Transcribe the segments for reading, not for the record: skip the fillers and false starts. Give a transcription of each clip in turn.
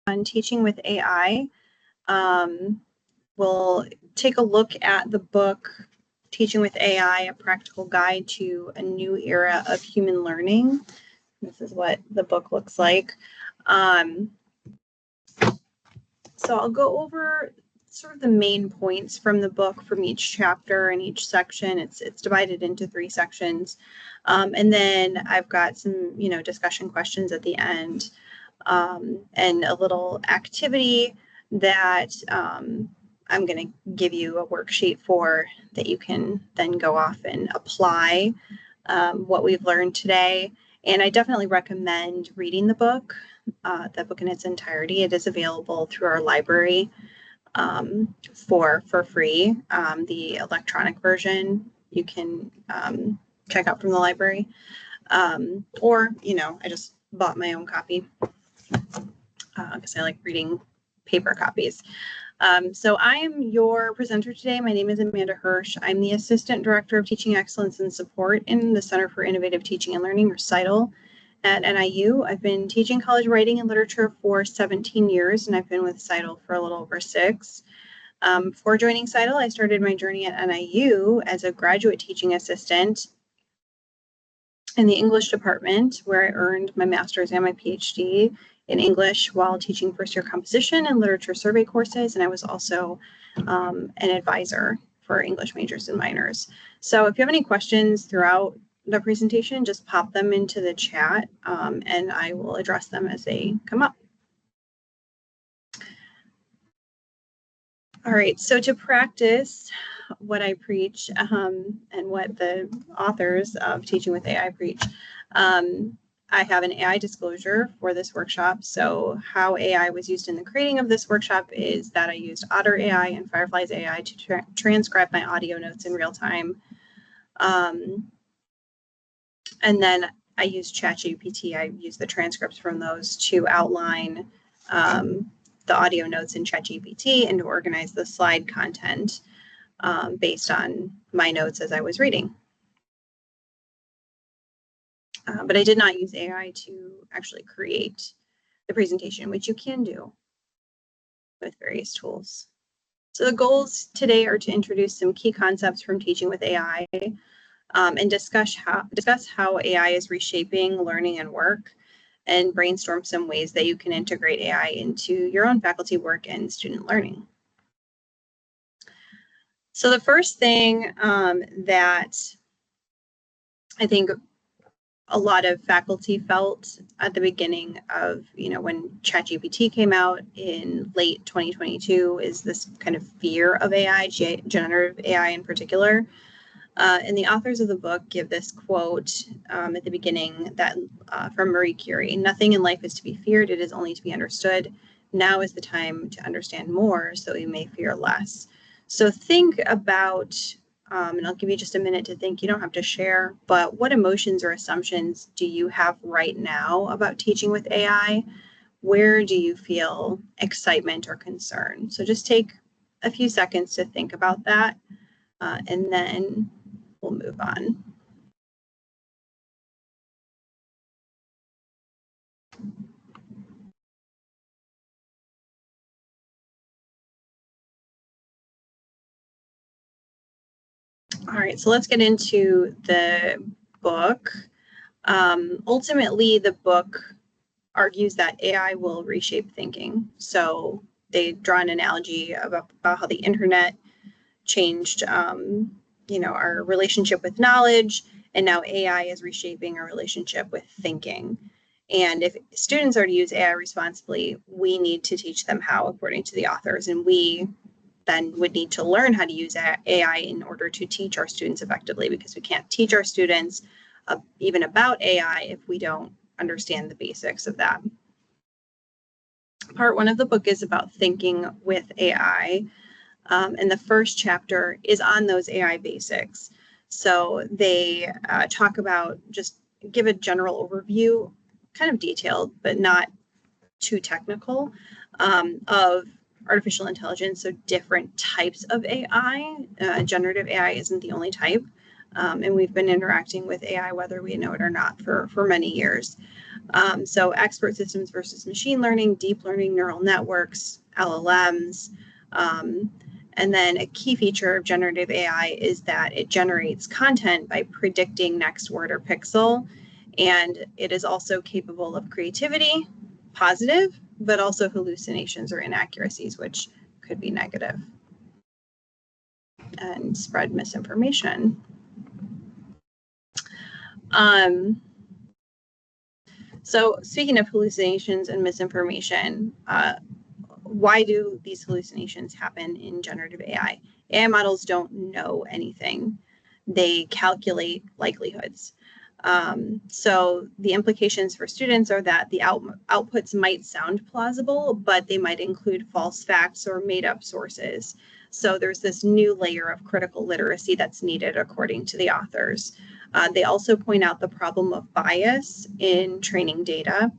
on teaching with AI. We'll take a look at the book, Teaching with AI, A Practical Guide to a New Era of Human Learning. This is what the book looks like. So I'll go over sort of the main points from the book from each chapter and each section. It's divided into 3 sections. And then I've got some, discussion questions at the end, and a little activity that I'm going to give you a worksheet for that you can then go off and apply what we've learned today. And I definitely recommend reading the book in its entirety. It is available through our library for free. The electronic version you can check out from the library, or I just bought my own copy because I like reading paper copies. So I am your presenter today. My name is Amanda Hirsch. I'm the Assistant Director of Teaching Excellence and Support in the Center for Innovative Teaching and Learning, or CITL, at NIU. I've been teaching college writing and literature for 17 years, and I've been with CITL for a little over 6. Before joining CITL, I started my journey at NIU as a graduate teaching assistant in the English department, where I earned my master's and my PhD in English while teaching first-year composition and literature survey courses, and I was also an advisor for English majors and minors. So if you have any questions throughout the presentation, just pop them into the chat, and I will address them as they come up. All right, so to practice what I preach and what the authors of Teaching with AI preach, I have an AI disclosure for this workshop. So how AI was used in the creating of this workshop is that I used Otter AI and Fireflies AI to transcribe my audio notes in real time. And then I used ChatGPT. I used the transcripts from those to outline the audio notes in ChatGPT and to organize the slide content based on my notes as I was reading. But I did not use AI to actually create the presentation, which you can do with various tools. So the goals today are to introduce some key concepts from Teaching with AI and discuss how AI is reshaping learning and work, and brainstorm some ways that you can integrate AI into your own faculty work and student learning. So the first thing that I think a lot of faculty felt at the beginning of, when ChatGPT came out in late 2022 is this kind of fear of AI, generative AI in particular. And the authors of the book give this quote at the beginning that from Marie Curie: "Nothing in life is to be feared, it is only to be understood. Now is the time to understand more so we may fear less." So think about, and I'll give you just a minute to think, you don't have to share, but what emotions or assumptions do you have right now about teaching with AI? Where do you feel excitement or concern? So just take a few seconds to think about that, and then we'll move on. All right, so let's get into the book. Ultimately, the book argues that AI will reshape thinking. So they draw an analogy about how the internet changed, our relationship with knowledge, and now AI is reshaping our relationship with thinking. And if students are to use AI responsibly, we need to teach them how, according to the authors, and we then would need to learn how to use AI in order to teach our students effectively, because we can't teach our students even about AI if we don't understand the basics of that. Part 1 of the book is about thinking with AI, and the first chapter is on those AI basics. So they talk about, just give a general overview, kind of detailed, but not too technical, of artificial intelligence, so different types of AI. Generative AI isn't the only type. And we've been interacting with AI, whether we know it or not, for many years. So expert systems versus machine learning, deep learning, neural networks, LLMs. And then a key feature of generative AI is that it generates content by predicting next word or pixel. And it is also capable of creativity, positive, but also hallucinations or inaccuracies, which could be negative, and spread misinformation. So speaking of hallucinations and misinformation, why do these hallucinations happen in generative AI? AI models don't know anything. They calculate likelihoods. So the implications for students are that the outputs might sound plausible, but they might include false facts or made up sources. So there's this new layer of critical literacy that's needed, according to the authors. They also point out the problem of bias in training data.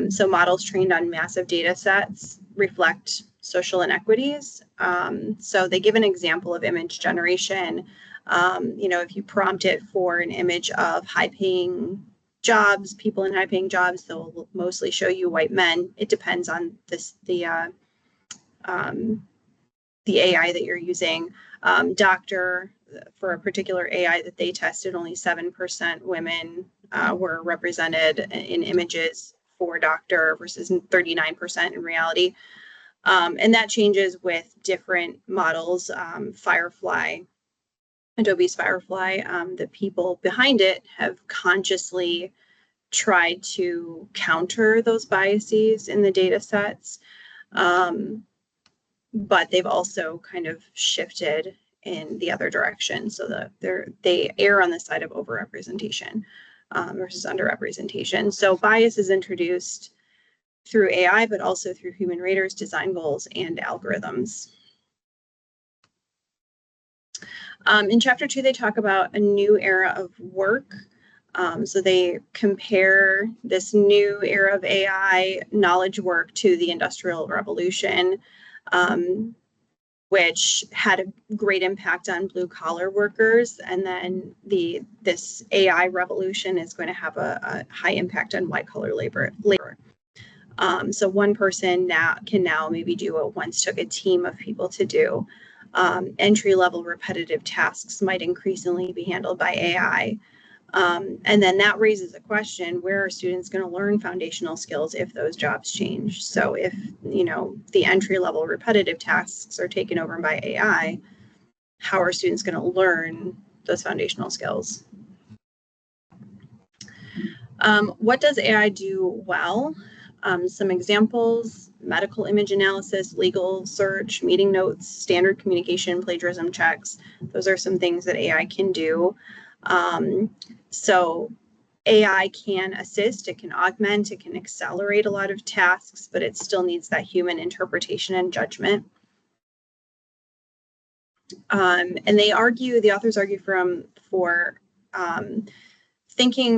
So models trained on massive data sets reflect social inequities. So they give an example of image generation. If you prompt it for an image of high-paying jobs, people in high-paying jobs, they'll mostly show you white men. It depends on the AI that you're using. Doctor, for a particular AI that they tested, only 7% women were represented in images for doctor versus 39% in reality. And that changes with different models. Firefly, Adobe's Firefly, the people behind it have consciously tried to counter those biases in the data sets. But they've also kind of shifted in the other direction, so that they err on the side of overrepresentation versus underrepresentation. So bias is introduced through AI, but also through human raters, design goals, and algorithms. In chapter 2, they talk about a new era of work. So they compare this new era of AI knowledge work to the Industrial Revolution, which had a great impact on blue-collar workers. And then this AI revolution is going to have a high impact on white-collar labor. So one person can now maybe do what once took a team of people to do. Entry-level repetitive tasks might increasingly be handled by AI. And then that raises a question: where are students going to learn foundational skills if those jobs change? So if, the entry-level repetitive tasks are taken over by AI, how are students going to learn those foundational skills? What does AI do well? Some examples: medical image analysis, legal search, meeting notes, standard communication, plagiarism checks. Those are some things that AI can do. So AI can assist, it can augment, it can accelerate a lot of tasks, but it still needs that human interpretation and judgment. And the authors argue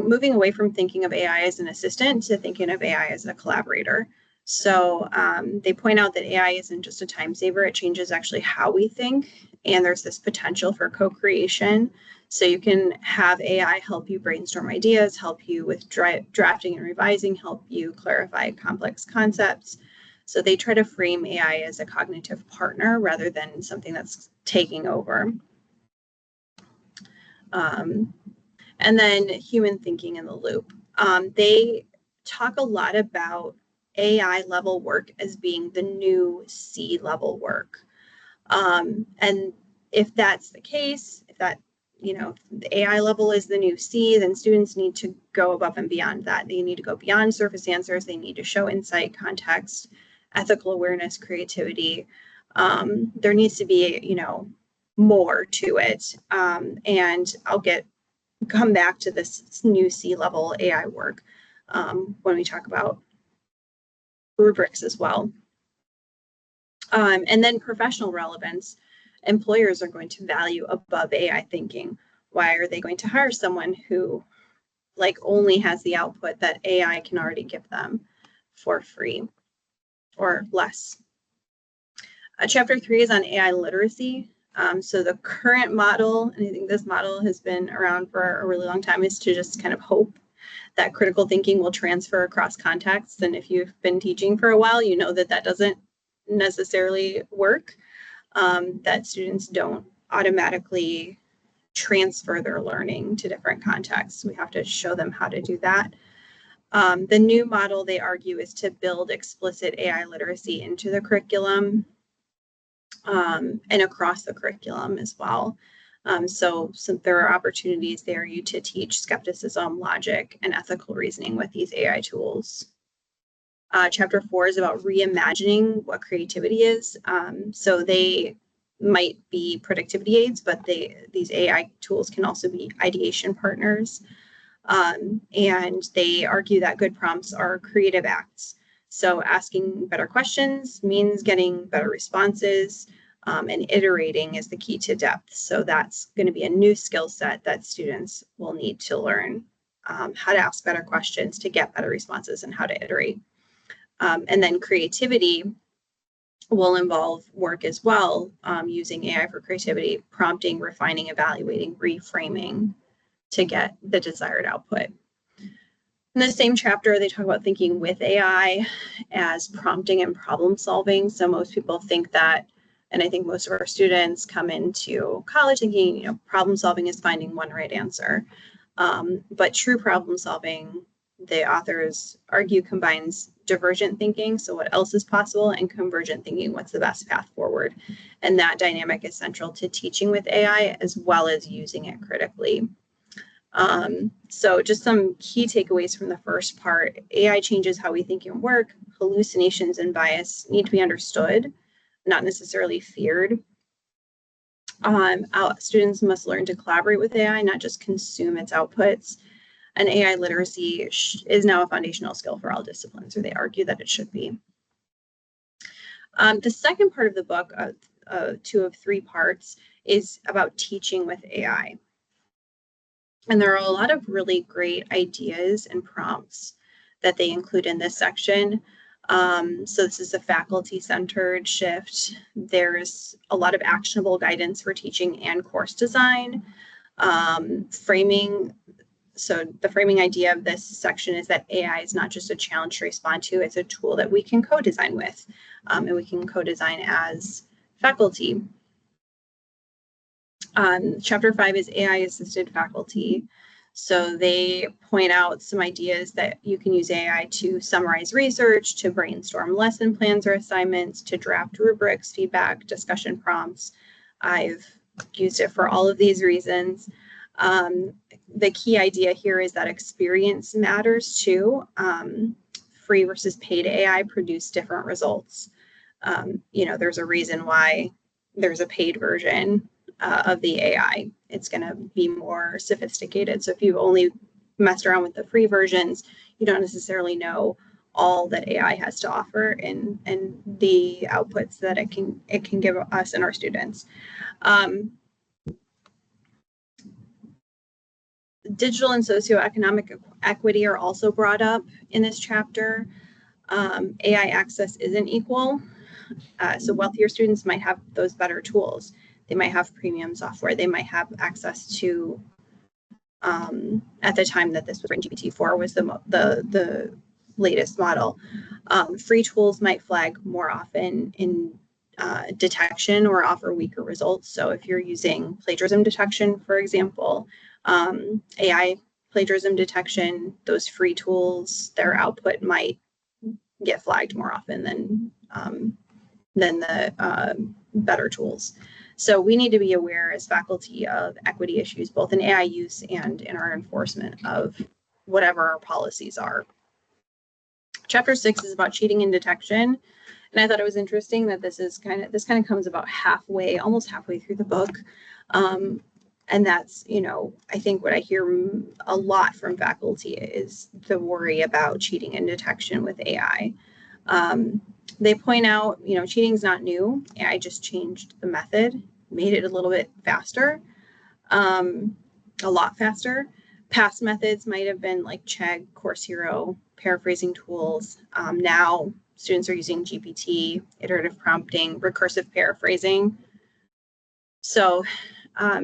moving away from thinking of AI as an assistant to thinking of AI as a collaborator. So they point out that AI isn't just a time saver, it changes actually how we think, and there's this potential for co-creation. So you can have AI help you brainstorm ideas, help you with drafting and revising, help you clarify complex concepts. So they try to frame AI as a cognitive partner rather than something that's taking over. And then human thinking in the loop. They talk a lot about AI level work as being the new C level work. And if that's the case, if the AI level is the new C, then students need to go above and beyond that. They need to go beyond surface answers. They need to show insight, context, ethical awareness, creativity. There needs to be, more to it. And I'll come back to this new C-level AI work when we talk about rubrics as well. And then professional relevance. Employers are going to value above AI thinking. Why are they going to hire someone who only has the output that AI can already give them for free or less? Chapter 3 is on AI literacy. So the current model, and I think this model has been around for a really long time, is to just kind of hope that critical thinking will transfer across contexts. And if you've been teaching for a while, you know that that doesn't necessarily work, that students don't automatically transfer their learning to different contexts. We have to show them how to do that. The new model, they argue, is to build explicit AI literacy into the curriculum, and across the curriculum as well. So there are opportunities there you to teach skepticism, logic, and ethical reasoning with these AI tools. Chapter 4 is about reimagining what creativity is. So they might be productivity aids, but these AI tools can also be ideation partners. And they argue that good prompts are creative acts. So asking better questions means getting better responses, and iterating is the key to depth. So that's going to be a new skill set that students will need to learn, how to ask better questions to get better responses and how to iterate. And then creativity will involve work as well, using AI for creativity, prompting, refining, evaluating, reframing to get the desired output. In the same chapter, they talk about thinking with AI as prompting and problem solving. So most people think that, and I think most of our students come into college thinking, problem solving is finding one right answer. But true problem solving, the authors argue, combines divergent thinking, so what else is possible, and convergent thinking, what's the best path forward. And that dynamic is central to teaching with AI as well as using it critically. So just some key takeaways from the first part. AI changes how we think and work. Hallucinations and bias need to be understood, not necessarily feared. Students must learn to collaborate with AI, not just consume its outputs. And AI literacy is now a foundational skill for all disciplines, or they argue that it should be. The second part of the book, 2 of 3 parts, is about teaching with AI. And there are a lot of really great ideas and prompts that they include in this section. So this is a faculty-centered shift. There's a lot of actionable guidance for teaching and course design. Framing. So the framing idea of this section is that AI is not just a challenge to respond to, it's a tool that we can co-design with, and we can co-design as faculty. Chapter 5 is AI-assisted faculty. So they point out some ideas that you can use AI to summarize research, to brainstorm lesson plans or assignments, to draft rubrics, feedback, discussion prompts. I've used it for all of these reasons. The key idea here is that experience matters too. Free versus paid AI produce different results. There's a reason why there's a paid version of the AI. It's going to be more sophisticated. So if you've only messed around with the free versions, you don't necessarily know all that AI has to offer and the outputs that it can give us and our students. Digital and socioeconomic equity are also brought up in this chapter. AI access isn't equal. So wealthier students might have those better tools. They might have premium software. They might have access to, at the time that this was written, GPT-4 was the latest model. Free tools might flag more often in detection or offer weaker results. So if you're using plagiarism detection, for example, AI plagiarism detection, those free tools, their output might get flagged more often than the better tools. So we need to be aware as faculty of equity issues, both in AI use and in our enforcement of whatever our policies are. Chapter 6 is about cheating and detection. And I thought it was interesting that this kind of comes about almost halfway through the book. And that's, I think what I hear a lot from faculty is the worry about cheating and detection with AI. They point out, cheating is not new. AI just changed the method, made it a little bit faster, a lot faster. Past methods might have been like Chegg, Course Hero, paraphrasing tools. Now students are using GPT, iterative prompting, recursive paraphrasing. So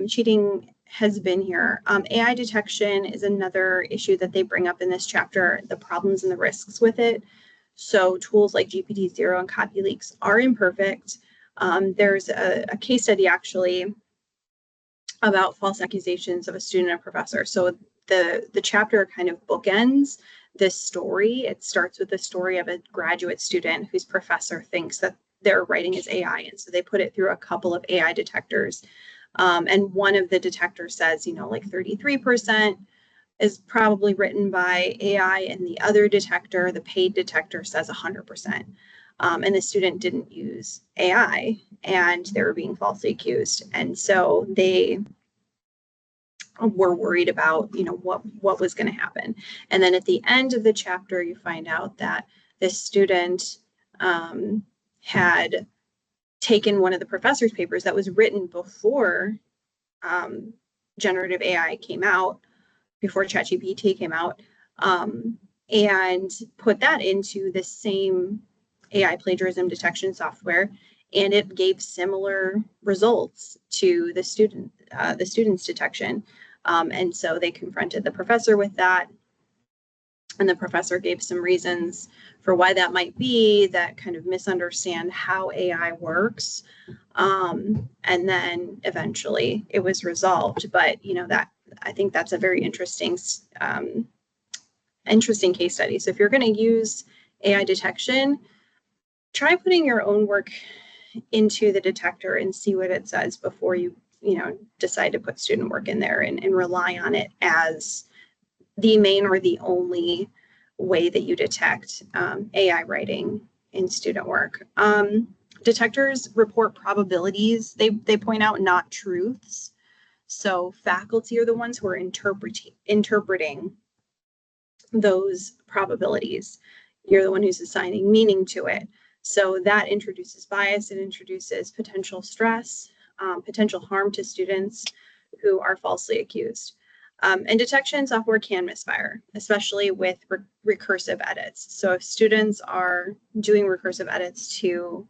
cheating has been here. AI detection is another issue that they bring up in this chapter, the problems and the risks with it. So tools like GPT-0 and CopyLeaks are imperfect. There's a case study actually about false accusations of a student and professor. So the chapter kind of bookends this story. It starts with the story of a graduate student whose professor thinks that their writing is AI. And so they put it through a couple of AI detectors. And one of the detectors says, like 33% is probably written by AI, and the other detector, the paid detector, says 100%. And the student didn't use AI, and they were being falsely accused. And so they were worried about, what was going to happen. And then at the end of the chapter, you find out that this student had taken one of the professor's papers that was written before generative AI came out, before ChatGPT came out, and put that into the same AI plagiarism detection software, and it gave similar results to the student's detection. And so they confronted the professor with that, and the professor gave some reasons for why that might be, that kind of misunderstand how AI works. And then eventually it was resolved. But that, I think that's a very interesting case study. So if you're going to use AI detection, try putting your own work into the detector and see what it says before you decide to put student work in there and rely on it as the main or the only way that you detect AI writing in student work. Detectors report probabilities. They point out, not truths. So faculty are the ones who are interpreting those probabilities. You're the one who's assigning meaning to it. So that introduces bias. It introduces potential stress, potential harm to students who are falsely accused. And detection software can misfire, especially with recursive edits. So if students are doing recursive edits to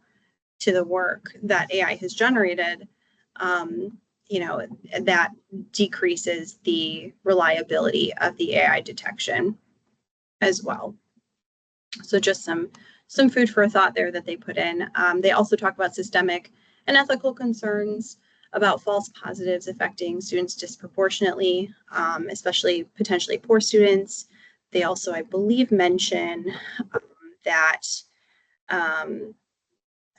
the work that AI has generated, that decreases the reliability of the AI detection as well. So just some food for thought there that they put in. They also talk about systemic and ethical concerns about false positives affecting students disproportionately, especially potentially poor students. They also, I believe, mention that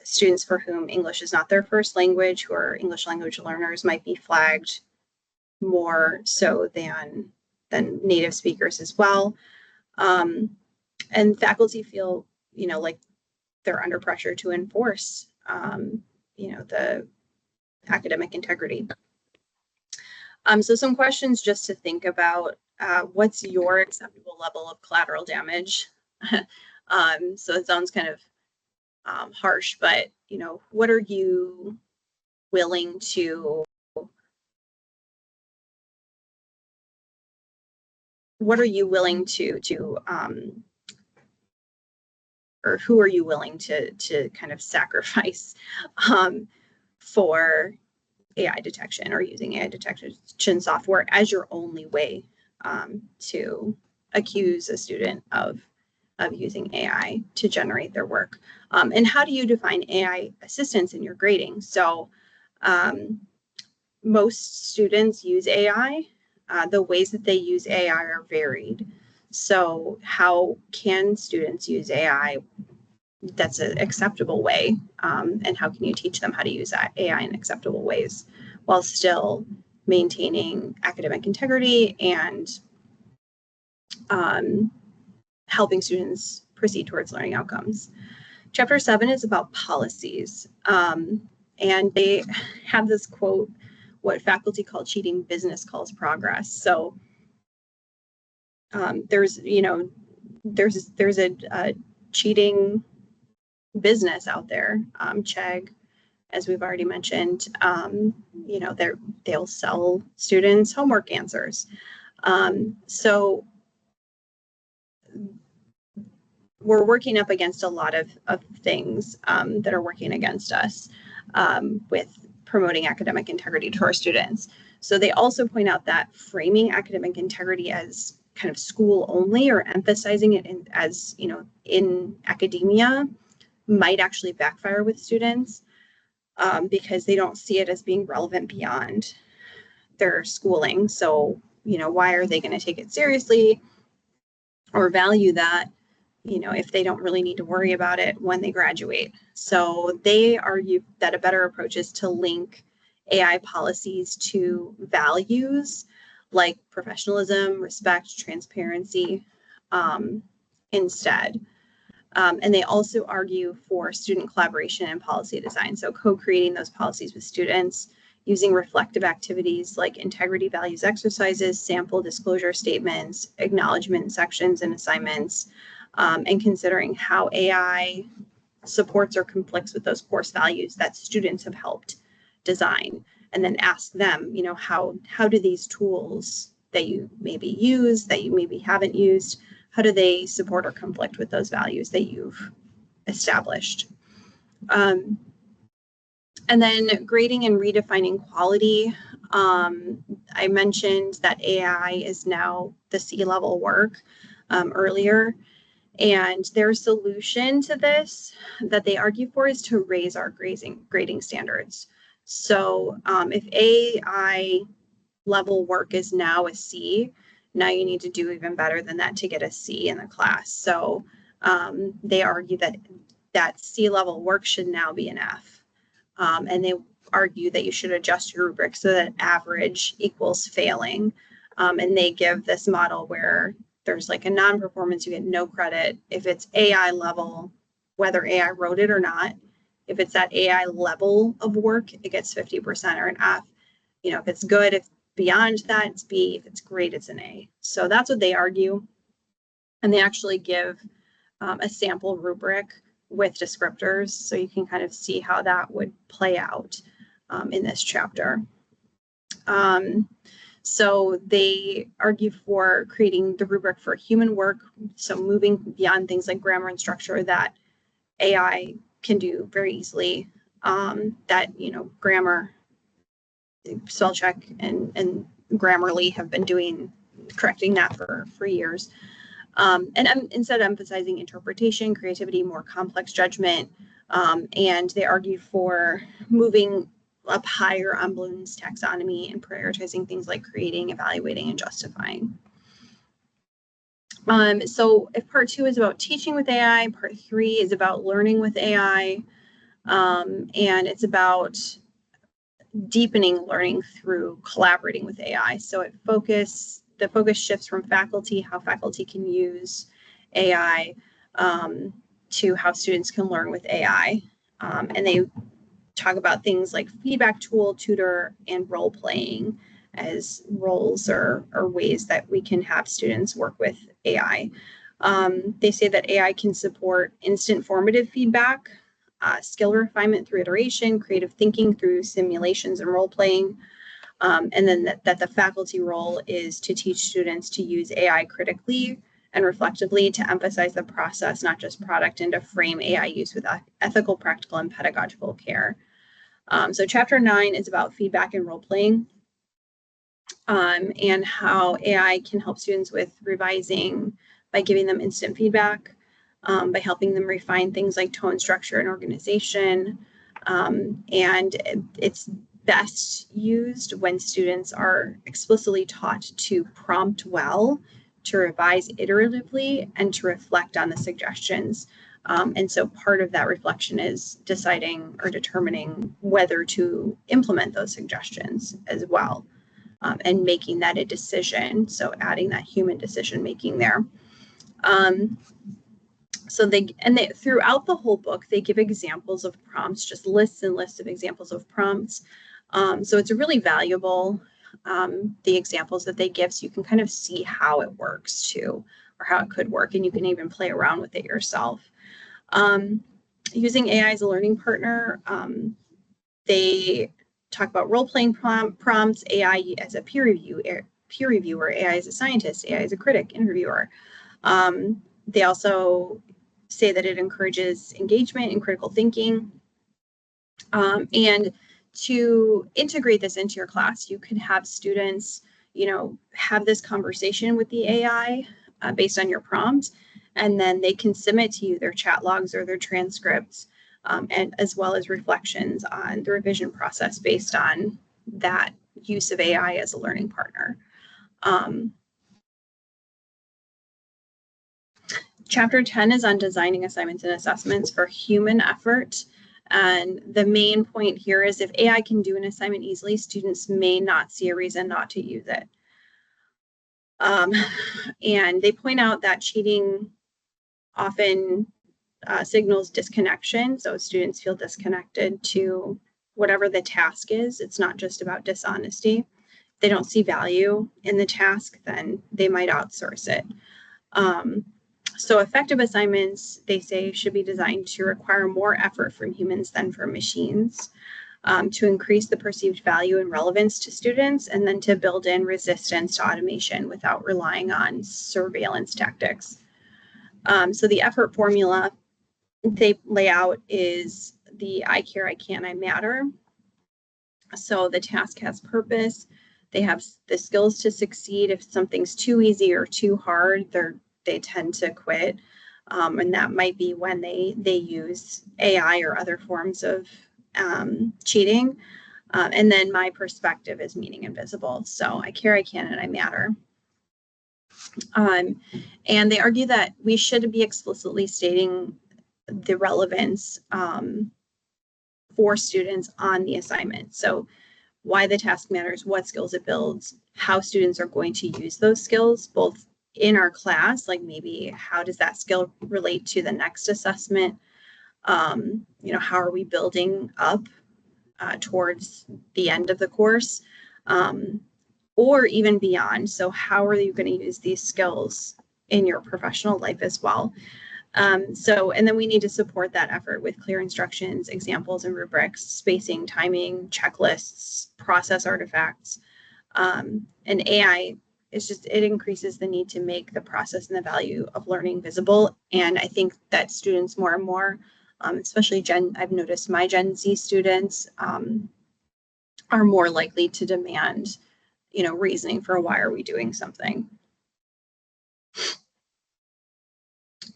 students for whom English is not their first language, who are English language learners, might be flagged more so than native speakers as well. And faculty feel, like they're under pressure to enforce, the academic integrity. So some questions just to think about. What's your acceptable level of collateral damage? So it sounds kind of harsh, but what are you willing to or who are you willing to kind of sacrifice for AI detection, or using AI detection software as your only way to accuse a student of using AI to generate their work? And how do you define AI assistance in your grading? So most students use AI. The ways that they use AI are varied. So how can students use AI that's an acceptable way? And how can you teach them how to use AI in acceptable ways while still maintaining academic integrity and helping students proceed towards learning outcomes? Chapter 7 is about policies. And they have this quote, what faculty call cheating, business calls progress. So there's a cheating business out there. Chegg, as we've already mentioned, they'll sell students homework answers. So we're working up against a lot of things that are working against us with promoting academic integrity to our students. So they also point out that framing academic integrity as kind of school only or emphasizing it as, in academia might actually backfire with students because they don't see it as being relevant beyond their schooling. So, why are they going to take it seriously or value that, if they don't really need to worry about it when they graduate? So they argue that a better approach is to link AI policies to values like professionalism, respect, transparency instead. And they also argue for student collaboration and policy design. So co-creating those policies with students using reflective activities like integrity values exercises, sample disclosure statements, acknowledgement sections and assignments, and considering how AI supports or conflicts with those course values that students have helped design. And then ask them, how do these tools that you maybe use, that you maybe haven't used, how do they support or conflict with those values that you've established? And then grading and redefining quality. I mentioned that AI is now the C-level work earlier, and their solution to this that they argue for is to raise our grading standards. So if AI level work is now a C, now you need to do even better than that to get a C in the class. So they argue that C level work should now be an F. And they argue that you should adjust your rubric so that average equals failing. And they give this model where there's like a non-performance, you get no credit. If it's AI level, whether AI wrote it or not, if it's that AI level of work, it gets 50% or an F. If it's good, if beyond that, it's B. If it's great, it's an A. So that's what they argue. And they actually give a sample rubric with descriptors, so you can kind of see how that would play out in this chapter. So they argue for creating the rubric for human work, so moving beyond things like grammar and structure that AI can do very easily, that, grammar, spell check and Grammarly have been correcting that for years. And instead of emphasizing interpretation, creativity, more complex judgment, and they argue for moving up higher on Bloom's taxonomy and prioritizing things like creating, evaluating, and justifying. So if part 2 is about teaching with AI, part 3 is about learning with AI, and it's about deepening learning through collaborating with AI. So the focus shifts from faculty, how faculty can use AI, to how students can learn with AI. And they talk about things like feedback tool, tutor, and role playing as roles or ways that we can have students work with AI. They say that AI can support instant formative feedback, skill refinement through iteration, creative thinking through simulations and role playing, and then that the faculty role is to teach students to use AI critically and reflectively to emphasize the process, not just product, and to frame AI use with ethical, practical, and pedagogical care. So chapter 9 is about feedback and role playing, and how AI can help students with revising by giving them instant feedback, by helping them refine things like tone, structure, and organization. And it's best used when students are explicitly taught to prompt well, to revise iteratively, and to reflect on the suggestions. And so part of that reflection is deciding or determining whether to implement those suggestions as well, and making that a decision. So adding that human decision making there. So they throughout the whole book, they give examples of prompts, just lists and lists of examples of prompts. So it's really valuable, the examples that they give, so you can kind of see how it works too, or how it could work, and you can even play around with it yourself. Using AI as a learning partner, they talk about role-playing prompts, AI as a peer reviewer, AI as a scientist, AI as a critic, interviewer. They also say that it encourages engagement and critical thinking. And to integrate this into your class, you could have students, have this conversation with the AI based on your prompt, and then they can submit to you their chat logs or their transcripts, and as well as reflections on the revision process based on that use of AI as a learning partner. Chapter 10 is on designing assignments and assessments for human effort. And the main point here is if AI can do an assignment easily, students may not see a reason not to use it. And they point out that cheating often signals disconnection. So students feel disconnected to whatever the task is. It's not just about dishonesty. If they don't see value in the task, then they might outsource it. So effective assignments, they say, should be designed to require more effort from humans than from machines, to increase the perceived value and relevance to students, and then to build in resistance to automation without relying on surveillance tactics. So the effort formula they lay out is the I care, I can, I matter. So the task has purpose. They have the skills to succeed. If something's too easy or too hard, they tend to quit. And that might be when they use AI or other forms of cheating. And then my perspective is meaning invisible. So I care, I can, and I matter. And they argue that we should be explicitly stating the relevance for students on the assignment. So why the task matters, what skills it builds, how students are going to use those skills, both in our class, like maybe how does that skill relate to the next assessment? How are we building up towards the end of the course, or even beyond? So how are you going to use these skills in your professional life as well? And then we need to support that effort with clear instructions, examples and rubrics, spacing, timing, checklists, process artifacts. And AI it increases the need to make the process and the value of learning visible. And I think that students more and more, especially I've noticed my Gen Z students are more likely to demand, reasoning for why are we doing something.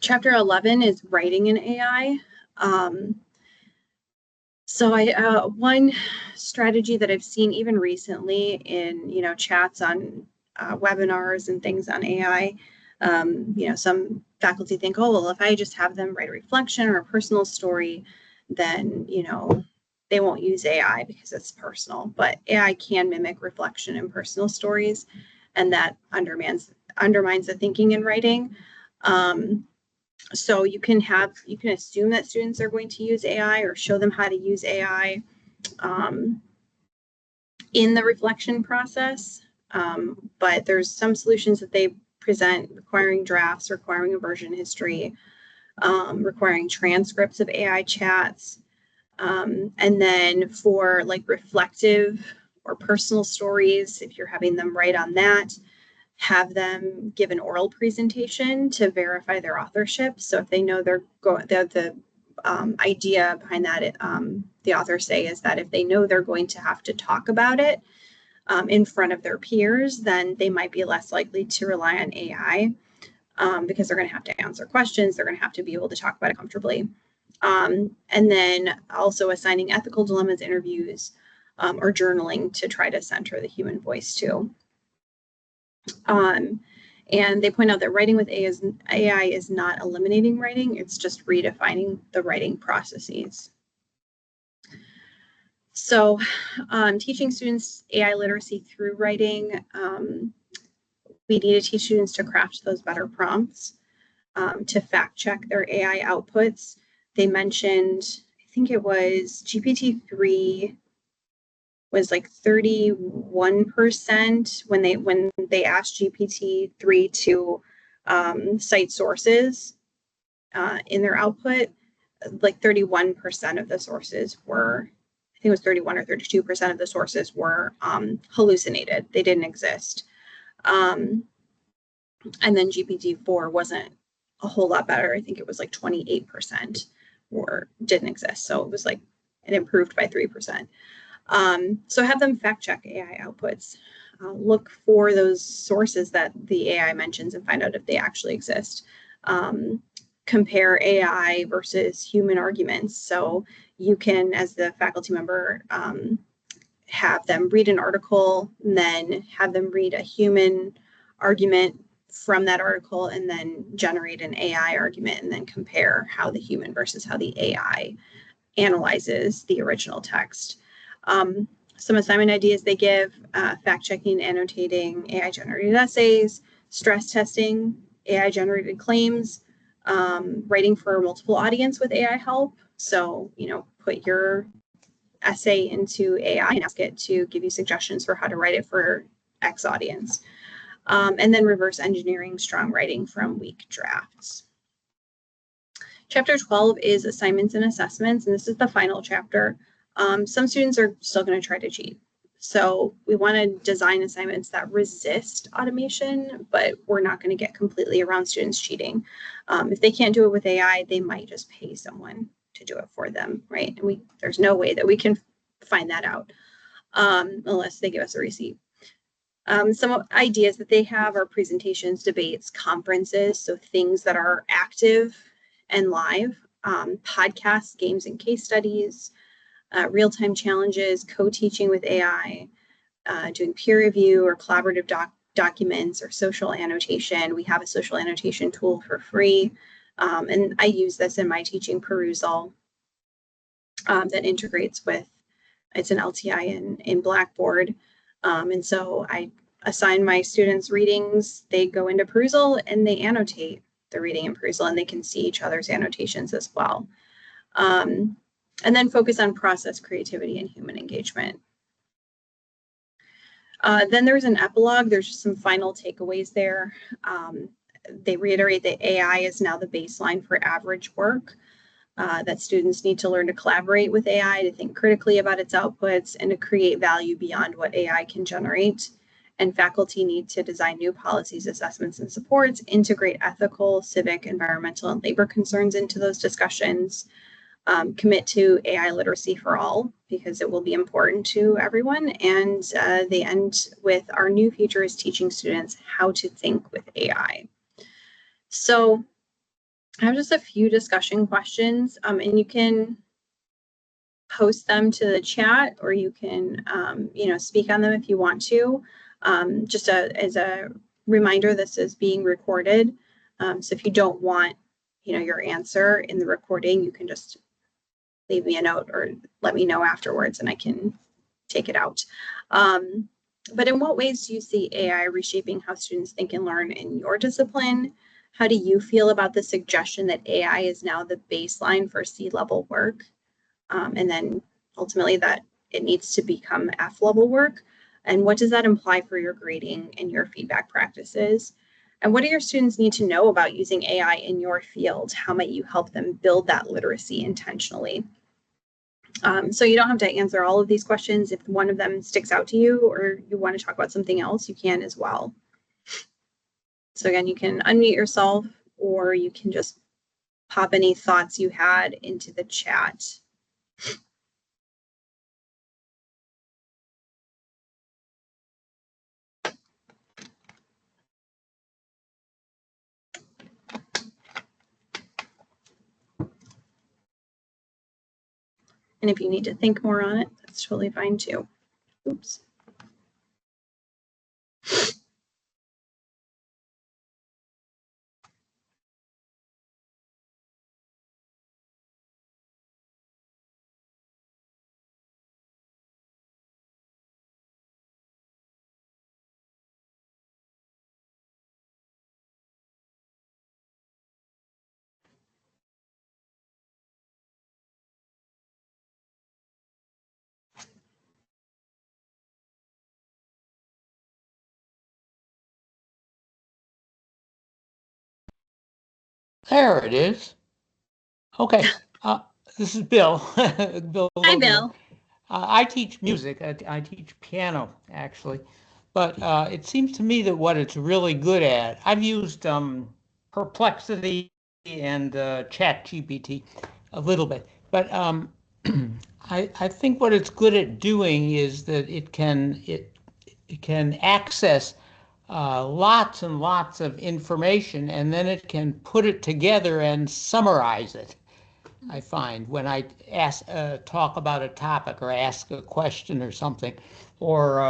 Chapter 11 is writing in AI. So one strategy that I've seen even recently in, chats on webinars and things on AI, some faculty think, oh, well, if I just have them write a reflection or a personal story, then, they won't use AI because it's personal. But AI can mimic reflection and personal stories, and that undermines the thinking in writing. So you can assume that students are going to use AI or show them how to use AI in the reflection process. But there's some solutions that they present requiring drafts, requiring a version history, requiring transcripts of AI chats. And then for like reflective or personal stories, if you're having them write on that, have them give an oral presentation to verify their authorship. So if they know the idea behind that, the authors say is that if they know they're going to have to talk about it in front of their peers, then they might be less likely to rely on AI because they're going to have to answer questions. They're going to have to be able to talk about it comfortably. And then also assigning ethical dilemmas, interviews, or journaling to try to center the human voice too. And they point out that writing with AI is not eliminating writing, it's just redefining the writing processes. So teaching students AI literacy through writing, we need to teach students to craft those better prompts, to fact check their AI outputs. They mentioned, I think it was GPT-3 was like 31% when they asked GPT-3 to cite sources in their output. Like 31% of the sources were, I think it was 31 or 32% of the sources were hallucinated. They didn't exist. And then GPT-4 wasn't a whole lot better. I think it was like 28% didn't exist. So it was like it improved by 3%. So have them fact check AI outputs. Look for those sources that the AI mentions and find out if they actually exist. Compare AI versus human arguments. So you can, as the faculty member, have them read an article and then have them read a human argument from that article and then generate an AI argument and then compare how the human versus how the AI analyzes the original text. Some assignment ideas they give, fact checking, annotating AI generated essays, stress testing, AI generated claims, writing for a multiple audience with AI help. So, put your essay into AI and ask it to give you suggestions for how to write it for X audience. And then reverse engineering strong writing from weak drafts. Chapter 12 is assignments and assessments, and this is the final chapter. Some students are still going to try to cheat. So we want to design assignments that resist automation, but we're not going to get completely around students cheating. If they can't do it with AI, they might just pay someone to do it for them, right? And there's no way that we can find that out unless they give us a receipt. Some ideas that they have are presentations, debates, conferences, so things that are active and live, podcasts, games, and case studies, real-time challenges, co-teaching with AI, doing peer review or collaborative documents or social annotation. We have a social annotation tool for free, and I use this in my teaching Perusall that integrates with, it's an LTI in Blackboard. And so I assign my students readings, they go into Perusall and they annotate the reading in Perusall and they can see each other's annotations as well. And then focus on process, creativity, and human engagement. Then there's an epilogue. There's just some final takeaways there. They reiterate that AI is now the baseline for average work, that students need to learn to collaborate with AI, to think critically about its outputs, and to create value beyond what AI can generate. And faculty need to design new policies, assessments, and supports, integrate ethical, civic, environmental, and labor concerns into those discussions, commit to AI literacy for all, because it will be important to everyone. And they end with, our new future is teaching students how to think with AI. So I have just a few discussion questions, and you can post them to the chat, or you can, speak on them if you want to. Just as a reminder, this is being recorded. So if you don't want, your answer in the recording, you can just leave me a note or let me know afterwards and I can take it out. But in what ways do you see AI reshaping how students think and learn in your discipline? How do you feel about the suggestion that AI is now the baseline for C-level work? And then ultimately that it needs to become F-level work? And what does that imply for your grading and your feedback practices? And what do your students need to know about using AI in your field? How might you help them build that literacy intentionally? So you don't have to answer all of these questions. If one of them sticks out to you or you want to talk about something else, you can as well. So again, you can unmute yourself or you can just pop any thoughts you had into the chat. And if you need to think more on it, that's totally fine too. Oops. There it is. Okay, this is Bill. Bill. Hi, Bill. I teach music. I teach piano, actually. But it seems to me that what it's really good at, I've used Perplexity and ChatGPT a little bit. But I think what it's good at doing is that it can access lots and lots of information, and then it can put it together and summarize it. I find when I talk about a topic or ask a question or something, or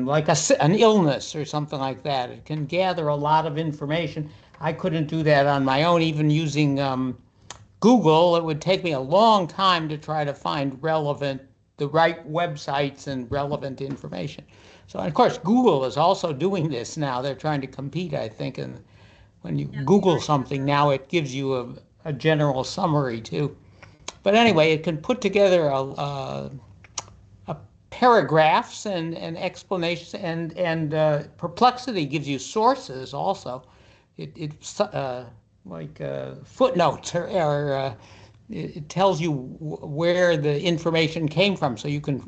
like an illness or something like that, it can gather a lot of information. I couldn't do that on my own, even using Google. It would take me a long time to try to find the right websites and relevant information. So, of course, Google is also doing this now. They're trying to compete, I think, and when you Google something now, it gives you a general summary too. But anyway, it can put together a paragraphs and explanations, and Perplexity gives you sources also. It's like footnotes, or it tells you where the information came from, so you can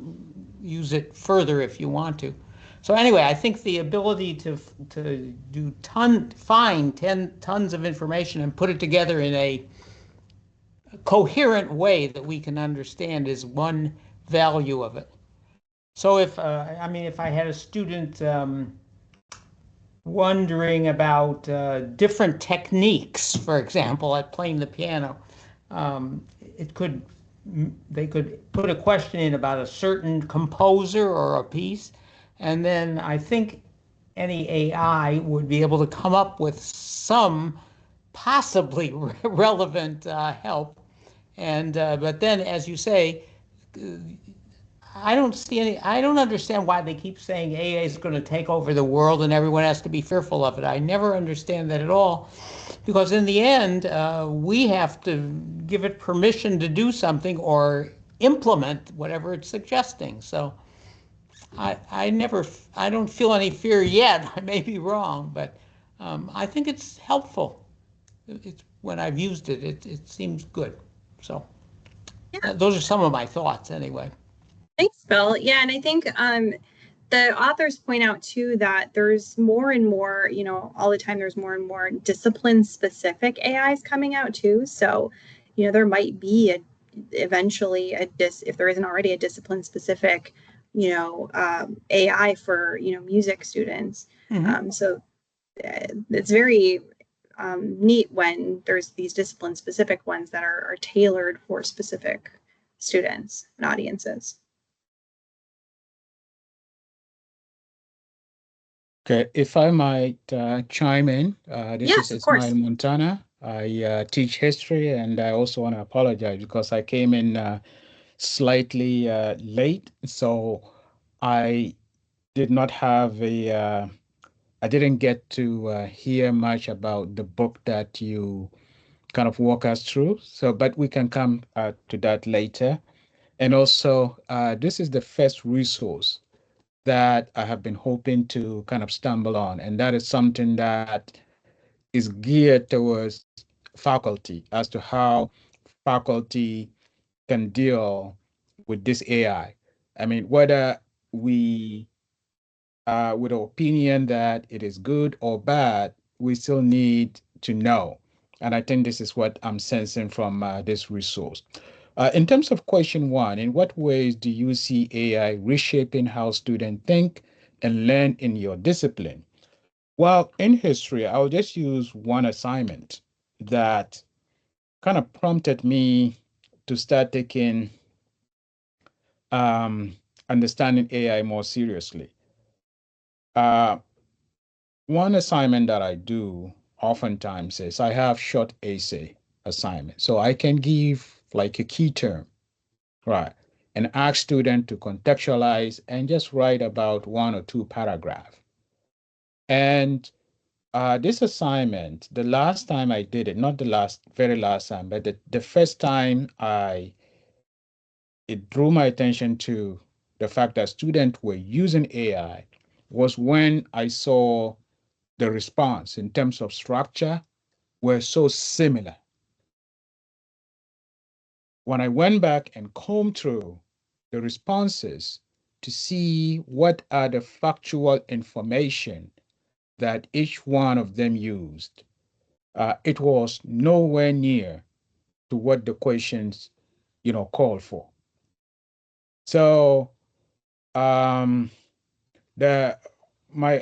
use it further if you want to. So anyway, I think the ability to find 10 tons of information and put it together in a coherent way that we can understand is one value of it. So if I had a student wondering about different techniques, for example, at playing the piano, they could put a question in about a certain composer or a piece, and then I think any AI would be able to come up with some possibly relevant help. And but then, as you say, I don't understand why they keep saying AA is going to take over the world and everyone has to be fearful of it. I never understand that at all, because in the end, we have to give it permission to do something or implement whatever it's suggesting. So I don't feel any fear yet. I may be wrong, but I think it's helpful. When I've used it, it seems good. So those are some of my thoughts anyway. Thanks, Bill. Yeah, and I think the authors point out too that there's more and more, all the time there's more and more discipline-specific AIs coming out too. So, there might be eventually if there isn't already a discipline-specific, AI for music students. So it's very neat when there's these discipline-specific ones that are tailored for specific students and audiences. Okay, if I might chime in, this Yes, is of course. Ismail Montana. I teach history, and I also want to apologize because I came in slightly late, so I did not have I didn't get to hear much about the book that you kind of walk us through. So, but we can come to that later. And also, this is the first resource that I have been hoping to kind of stumble on. And that is something that is geared towards faculty as to how faculty can deal with this AI. I mean, whether we with our opinion that it is good or bad, we still need to know. And I think this is what I'm sensing from this resource. In terms of question one, in what ways do you see AI reshaping how students think and learn in your discipline? Well, in history, I'll just use one assignment that kind of prompted me to start taking understanding AI more seriously. One assignment that I do oftentimes is I have short essay assignment. So I can give like a key term, right? And ask student to contextualize and just write about 1 or 2 paragraph. And this assignment, the last time I did it, not the very last time, but the first time it drew my attention to the fact that students were using AI was when I saw the response in terms of structure were so similar. When I went back and combed through the responses to see what are the factual information that each one of them used, it was nowhere near to what the questions, called for. So my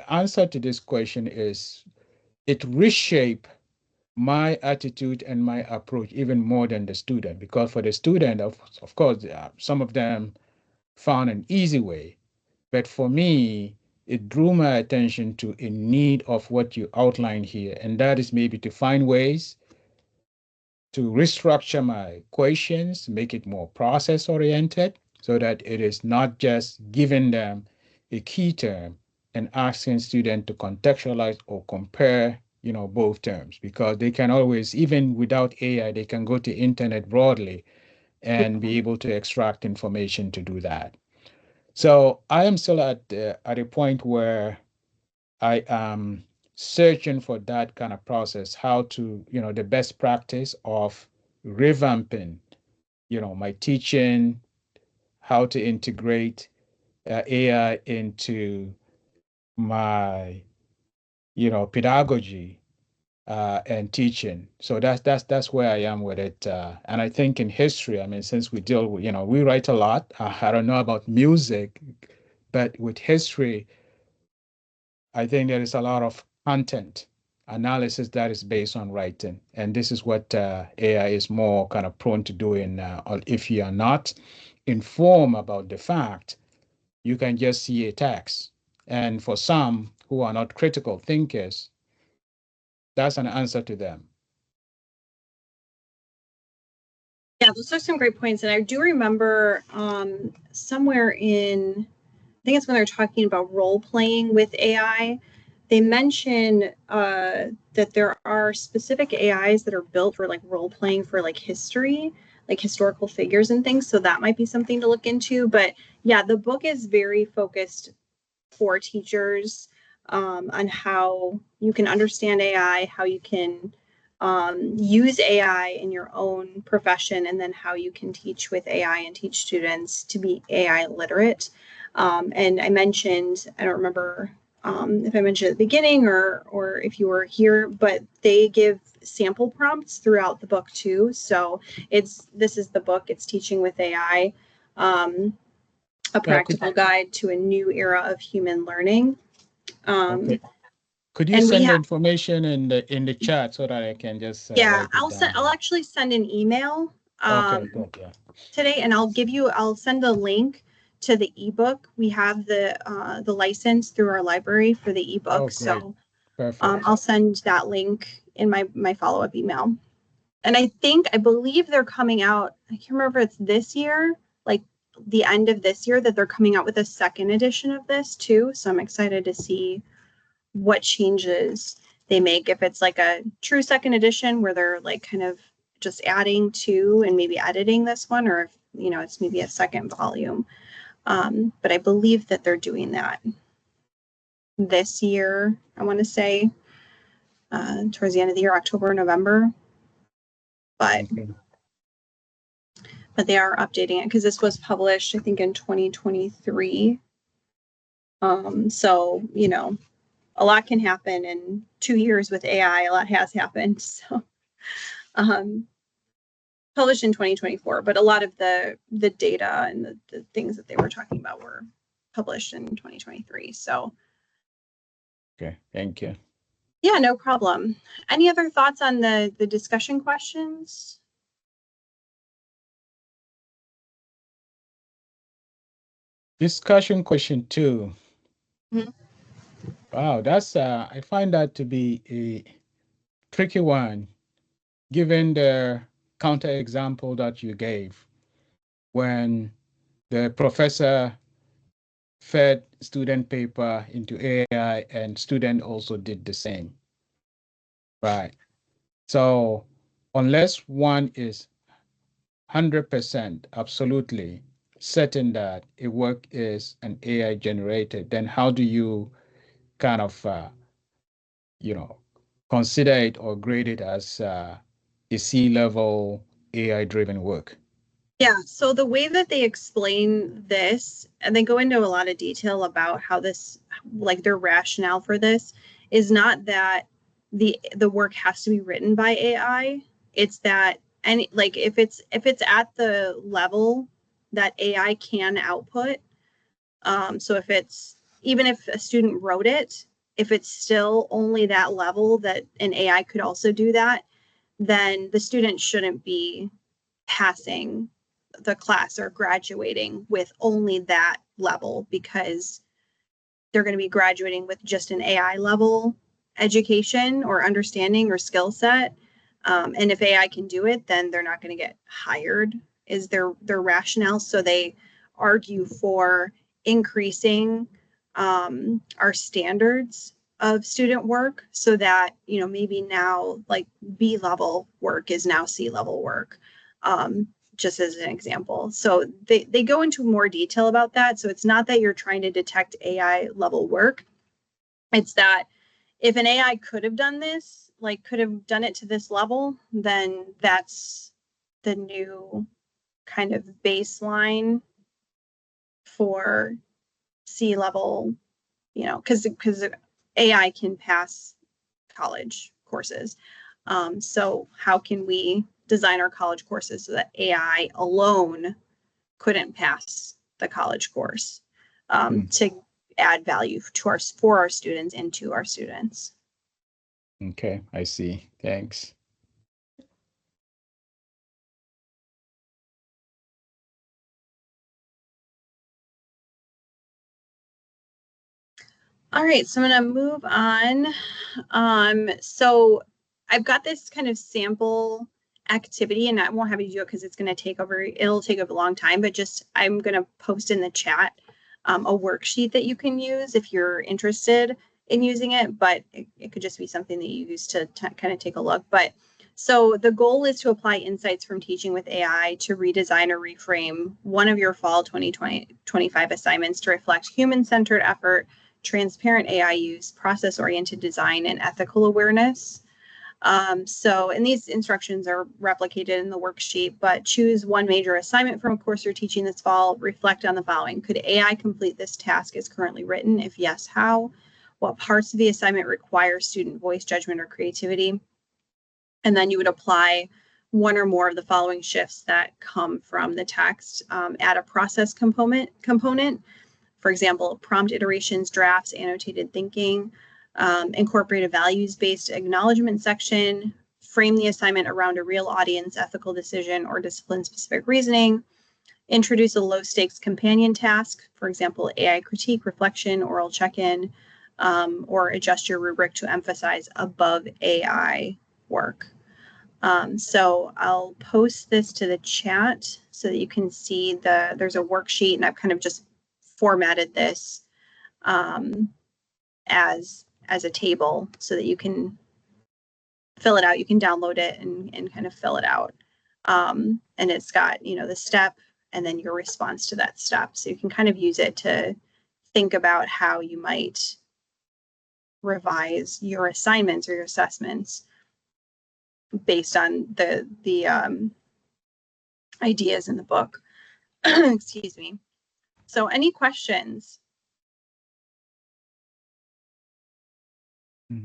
answer to this question is it reshape my attitude and my approach even more than the student, because for the student, of course, some of them found an easy way, but for me, it drew my attention to a need of what you outlined here, and that is maybe to find ways to restructure my questions, make it more process oriented, so that it is not just giving them a key term and asking students to contextualize or compare, both terms, because they can always, even without AI, they can go to internet broadly and be able to extract information to do that. So I am still at a point where I am searching for that kind of process, how to, the best practice of revamping, my teaching, how to integrate AI into my, pedagogy and teaching. So that's where I am with it. And I think in history, I mean, since we deal with, we write a lot. I don't know about music, but with history, I think there is a lot of content analysis that is based on writing. And this is what AI is more kind of prone to doing. Or if you are not informed about the fact, you can just see a text. And for some who are not critical thinkers, that's an answer to them. Yeah, those are some great points. And I do remember somewhere in, I think it's when they're talking about role playing with AI, they mention that there are specific AIs that are built for like role playing for like history, like historical figures and things. So that might be something to look into. But yeah, the book is very focused for teachers on how you can understand AI, how you can use AI in your own profession, and then how you can teach with AI and teach students to be AI literate. And I mentioned, I don't remember if I mentioned at the beginning or if you were here, but they give sample prompts throughout the book too. So this is the book, it's Teaching with AI. A practical guide to a new era of human learning. Okay. Could you send the information in the chat so that I can just yeah, I'll actually send an email okay, good, yeah. today, and I'll send a link to the ebook. We have the license through our library for the ebook. Oh, so perfect. I'll send that link in my follow-up email. And I believe they're coming out, I can't remember if it's this year, like the end of this year, that they're coming out with a second edition of this too. So I'm excited to see what changes they make, if it's like a true second edition where they're like kind of just adding to and maybe editing this one, or if it's maybe a second volume. But I believe that they're doing that this year, I want to say towards the end of the year, October, November. But they are updating it because this was published, I think, in 2023. So, a lot can happen in 2 years with AI. A lot has happened. So, published in 2024, but a lot of the data and the things that they were talking about were published in 2023. So, okay, thank you. Yeah, no problem. Any other thoughts on the discussion questions? Discussion question 2. Mm-hmm. Wow, that's I find that to be a tricky one, given the counterexample that you gave when the professor fed student paper into AI and student also did the same. Right. So unless one is 100% absolutely certain that a work is an AI generated, then how do you kind of, consider it or grade it as a C-level AI driven work? Yeah, so the way that they explain this, and they go into a lot of detail about how this, like their rationale for this, is not that the work has to be written by AI. It's that if it's at the level that AI can output. So if it's, even if a student wrote it, if it's still only that level that an AI could also do that, then the student shouldn't be passing the class or graduating with only that level, because they're going to be graduating with just an AI level education or understanding or skill set. And if AI can do it, then they're not going to get hired, is their rationale. So they argue for increasing our standards of student work, so that, you know, maybe now like B level work is now C level work, just as an example. So they go into more detail about that. So it's not that you're trying to detect AI level work. It's that if an AI could have done this, like could have done it to this level, then that's the new kind of baseline for C level, you know, because AI can pass college courses. So how can we design our college courses so that AI alone couldn't pass the college course, to add value to for our students and to our students? Okay, I see. Thanks. All right, so I'm going to move on. So I've got this kind of sample activity, and I won't have you do it because it's going to take over, it'll take a long time, but just I'm going to post in the chat a worksheet that you can use if you're interested in using it, but it could just be something that you use to kind of take a look. But so the goal is to apply insights from teaching with AI to redesign or reframe one of your fall 2020-25 assignments to reflect human-centered effort, transparent AI use, process-oriented design, and ethical awareness. And these instructions are replicated in the worksheet, but choose one major assignment from a course you're teaching this fall. Reflect on the following. Could AI complete this task as currently written? If yes, how? What parts of the assignment require student voice, judgment, or creativity? And then you would apply one or more of the following shifts that come from the text. Add a process component. For example, prompt iterations, drafts, annotated thinking. Incorporate a values-based acknowledgement section. Frame the assignment around a real audience, ethical decision, or discipline-specific reasoning. Introduce a low-stakes companion task, for example, AI critique, reflection, oral check-in, or adjust your rubric to emphasize above AI work. So I'll post this to the chat so that you can see there's a worksheet, and I've kind of just formatted this as a table so that you can fill it out. You can download it and kind of fill it out. And it's got, you know, the step and then your response to that step. So you can kind of use it to think about how you might revise your assignments or your assessments based on the ideas in the book. Excuse me. So any questions? I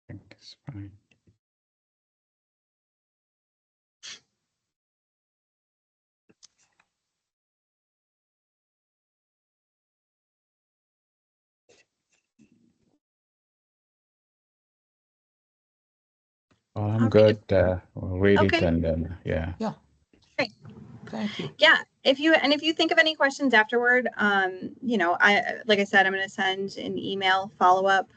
think it's fine. Oh, I'm good. We'll read it Okay. and then, yeah. Yeah. Great. Thank you. Yeah. If you think of any questions afterward, you know, like I said, I'm going to send an email follow-up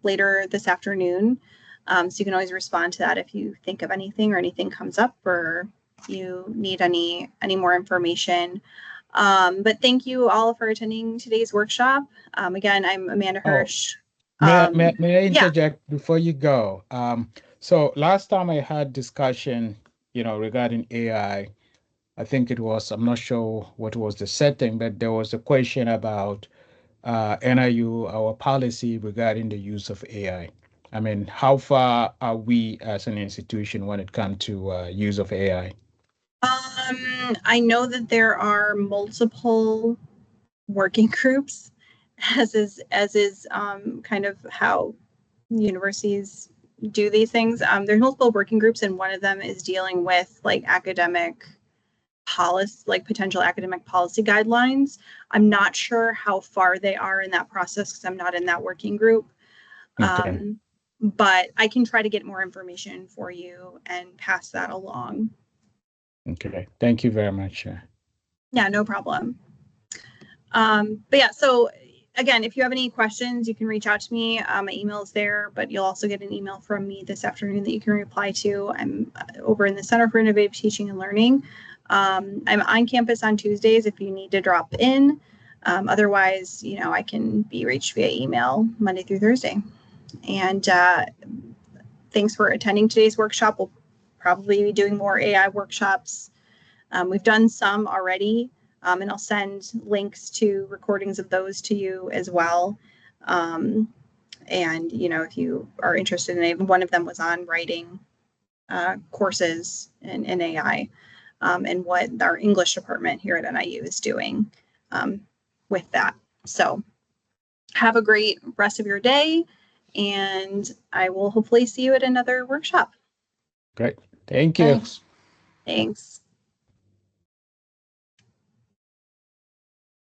later this afternoon. So you can always respond to that if you think of anything or anything comes up or you need any more information. But thank you all for attending today's workshop. Again, I'm Amanda Hirsch. May I interject before you go? So last time I had discussion, you know, regarding AI, I think it was, I'm not sure what was the setting, but there was a question about NIU, our policy regarding the use of AI. I mean, how far are we as an institution when it comes to use of AI? I know that there are multiple working groups, as is kind of how universities do these things. There's multiple working groups, and one of them is dealing with like academic policy, like potential academic policy guidelines. I'm not sure how far they are in that process because I'm not in that working group. Okay. But I can try to get more information for you and pass that along. Okay. Thank you very much. Yeah, no problem. But yeah, so again, if you have any questions, you can reach out to me. My email is there, but you'll also get an email from me this afternoon that you can reply to. I'm over in the Center for Innovative Teaching and Learning. I'm on campus on Tuesdays if you need to drop in. Otherwise, you know, I can be reached via email Monday through Thursday. And thanks for attending today's workshop. We'll probably be doing more AI workshops. We've done some already, and I'll send links to recordings of those to you as well. And, you know, if you are interested in it, one of them was on writing courses in AI, and what our English department here at NIU is doing with that. So have a great rest of your day, and I will hopefully see you at another workshop. Great. Thank you. Thanks. Thanks.